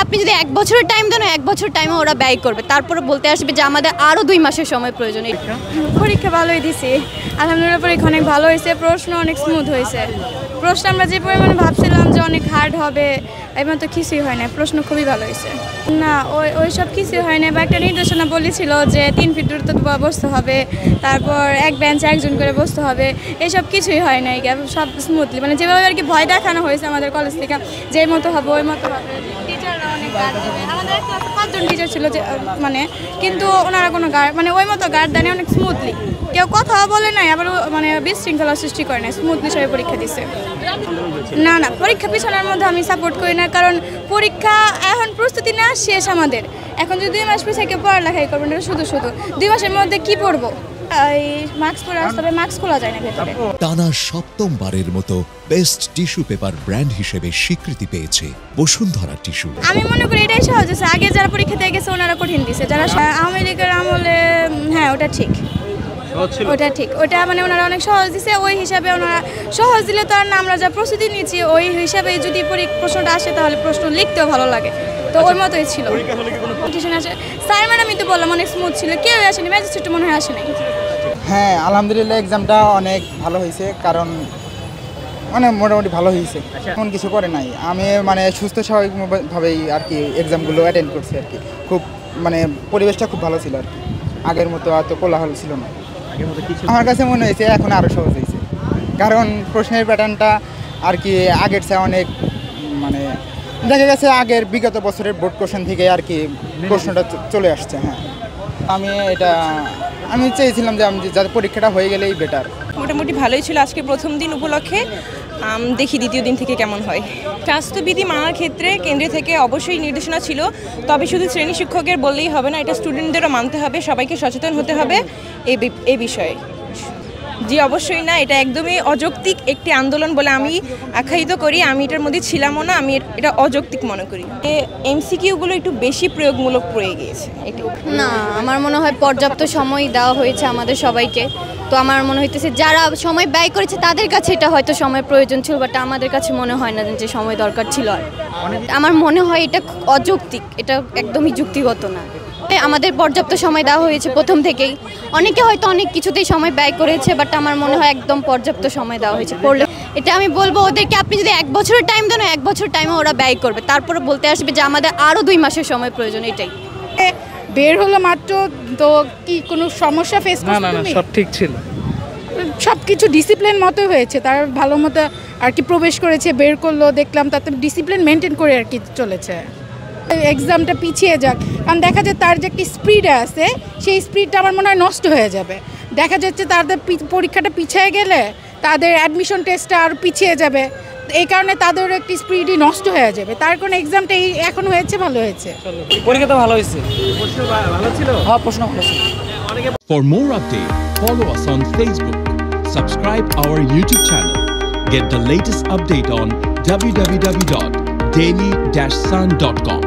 আপনি যদি 1 বছরের টাইম দেন 1 বছর টাইমে ওরা ব্যয় করবে, তারপরে বলতে আসবে যে আমাদের আরও 2 মাসের সময় প্রয়োজন। পরীক্ষা ভালোই দিছি, আলহামদুলিল্লাহ। পরীক্ষা অনেক ভালো হয়েছে, প্রশ্ন অনেক স্মুথ হয়েছে। প্রশ্ন আমরা যে পরিমাণে ভাবছিলাম যে অনেক হার্ড হবে, এবার তো কিছুই হয় না, প্রশ্ন খুবই ভালো হয়েছে। না ওই সব কিছুই হয় না, বা একটা নির্দেশনা বলেছিল যে 3 ফিট দূরত্ব বসতে হবে, তারপর এক বেঞ্চে একজন করে বসতে হবে, এসব কিছুই হয় না। সব স্মুথলি মানে যেভাবে আর কি ভয় দেখানো হয়েছে আমাদের কলেজ থেকে, যে মতো হবে ওই মতো হবে। টিচাররা অনেক গার্ড দেবে, আমাদের একটা 5 জন টিচার ছিল যে মানে, কিন্তু ওনারা কোনো গার্ড মানে ওই মতো গার্ড দেয় অনেক স্মুথলি, কেউ কথাও বলে নাই, আবার মানে বিশৃঙ্খলা সৃষ্টি করে নাই, স্মুথলি সবাই পরীক্ষা দিচ্ছে। না পরীক্ষা পিছনের মধ্যে আমি সাপোর্ট করি না, কারণ পরীক্ষা এখন প্রস্তুতি না শেষ আমাদের। এখন যদি 2 মাস পিছিয়ে কেউ পড়ালেখাই করবো না, শুধু 2 মাসের মধ্যে কি পড়বো? মাস্ক পরে আসতে হবে, মাস্ক খোলা যায় না ভেতরে। টানা ৭ম-বারের মতো বেস্ট টিস্যু পেপার ব্র্যান্ড হিসেবে স্বীকৃতি পেয়েছে বসুন্ধরা টিস্যু। আমি মনে করি এটাই সহজ আছে, আগে যারা পরীক্ষা দিয়ে গেছে ওনারা কঠিন দিছে, যারা আওয়ামী লীগের আমলে হ্যাঁ ওটা ঠিক, ওটা ঠিক, ওটা মানে ওনারা অনেক সহজ দিছে। ওই হিসাবে ওনারা সহজ দিলে তো আর না, আমরা যা প্রস্তুতি নিচ্ছি ওই হিসাবে যদি প্রশ্নটা আসে তাহলে প্রশ্ন লিখতেও ভালো লাগে, তো ওর মতোই ছিল। স্যার ম্যাডামই তো বললাম অনেক স্মুথ ছিল, কেউ আসেনি, ম্যাজিস্ট্রেট মনে হয় আসেনি। হ্যাঁ আলহামদুলিল্লাহ এক্সামটা অনেক ভালো হয়েছে, কারণ মানে মোটামুটি ভালো হয়েছে, এমন কিছু করে নাই। আমি মানে সুস্থ স্বাভাবিকভাবেই আর কি এক্সামগুলো অ্যাটেন্ড করছি আর কি। খুব মানে পরিবেশটা খুব ভালো ছিল আর কি, আগের মতো এত কোলাহল ছিল না। আমার কাছে মনে হয়েছে এখন আরও সহজ হয়েছে, কারণ প্রশ্নের প্যাটার্নটা আর কি আগের চেয়ে অনেক মানে দেখা গেছে আগের বিগত বছরের বোর্ড কোশ্চেন থেকে আর কি প্রশ্নটা চলে আসছে। হ্যাঁ আমি চেয়েছিলাম যে যাতে পরীক্ষাটা হয়ে গেলেই বেটার। মোটামুটি ভালোই ছিল আজকে প্রথম দিন উপলক্ষে, দেখি দ্বিতীয় দিন থেকে কেমন হয়। স্বাস্থ্যবিধি মানার ক্ষেত্রে কেন্দ্র থেকে অবশ্যই নির্দেশনা ছিল, তবে শুধু শ্রেণী শিক্ষকের বললেই হবে না, এটা স্টুডেন্টদেরও মানতে হবে, সবাইকে সচেতন হতে হবে এই বিষয়ে। জি অবশ্যই না, এটা একদমই অযৌক্তিক একটি আন্দোলন বলে আমি আখ্যায়িত করি, আমি এটার মধ্যে ছিলামও না, আমি এটা অযৌক্তিক মনে করি। এমসিকিউগুলো একটু বেশি প্রয়োগমূলক পড়ে গিয়েছে। না আমার মনে হয় পর্যাপ্ত সময় দেওয়া হয়েছে আমাদের সবাইকে, তো আমার মনে হইতেছে যারা সময় ব্যয় করেছে তাদের কাছে এটা হয়তো সময় প্রয়োজন ছিল, বাট আমাদের কাছে মনে হয় না যে সময় দরকার ছিল। আর আমার মনে হয় এটা অযৌক্তিক, এটা একদমই যুক্তিগত না। আমাদের পর্যাপ্ত সময় দেওয়া হয়েছে প্রথম থেকেই, অনেকে হয়তো অনেক কিছুতেই সময় ব্যয় করেছে, বাট আমার মনে হয় একদম পর্যাপ্ত সময় দেওয়া হয়েছে। পড়লে এটা আমি বলবো ওদেরকে, আপনি যদি 1 বছরের টাইম দেন 1 বছর টাইমে ওরা ব্যয় করবে, তারপরে বলতে আসবে যে আমাদের আরও 2 মাসের সময় প্রয়োজন। এটাই বের হলো মাত্র, তো কি কোনো সমস্যা ফেস করতে? না সব ঠিক ছিল, সব কিছু ডিসিপ্লিন মতোই হয়েছে, তার ভালো মতো আর কি প্রবেশ করেছে, বের করলো, দেখলাম তাতে ডিসিপ্লিন মেনটেন করে আর কি চলেছে। এক্সামটা পিছিয়ে যাক, কারণ দেখা যায় তার যে একটি স্পিড আছে সেই স্পিডটা আমার মনে হয় নষ্ট হয়ে যাবে। দেখা যাচ্ছে তাদের পরীক্ষাটা পিছিয়ে গেলে তাদের অ্যাডমিশন টেস্টটা আর পিছিয়ে যাবে, এই কারণে তাদের একটি স্পিডই নষ্ট হয়ে যাবে। তার কোনো এক্সামটা এখন হয়েছে ভালো হয়েছে, পরীক্ষা তো ভালো হয়েছে, ভালো ছিল, হ্যাঁ প্রশ্ন ভালো ছিল। For more updates, follow us on Facebook, subscribe our YouTube channel, get the latest update on www.daily-sun.com.